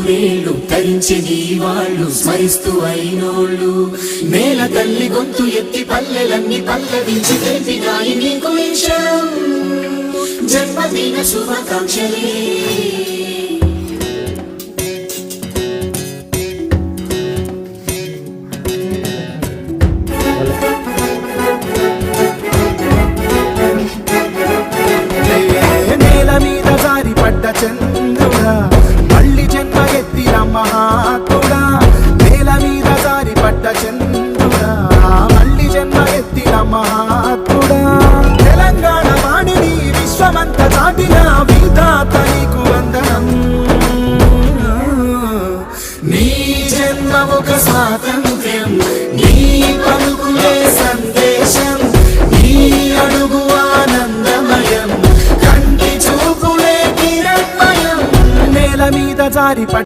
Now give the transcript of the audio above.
నూరేళ్ళు తరించి నీ వాళ్ళు స్మరిస్తూ అయినోళ్ళు నేల తల్లి గొంతు ఎత్తి పల్లెలన్నీ పల్లవించి తెలిపినాయి నీకు విషయం జన్మదిన శుభాకాంక్షలే చంద్రుడా మళ్ళీ జన్మ ఎత్తిన మహాత్ముడా నేల మీద జారి పడ్డ చంద్రుడా మళ్ళీ జన్మ ఎత్తిన మహాత్ముడా తెలంగాణ వాణిని విశ్వమంత దాటిన విధాత నీకు వందనం నీ జన్మ ఒక స్వాతంత్ర్యం నీ పలుకులే సందేశం నీ అడుగు ఆనందమయం కంటి చూపులే మీద జారి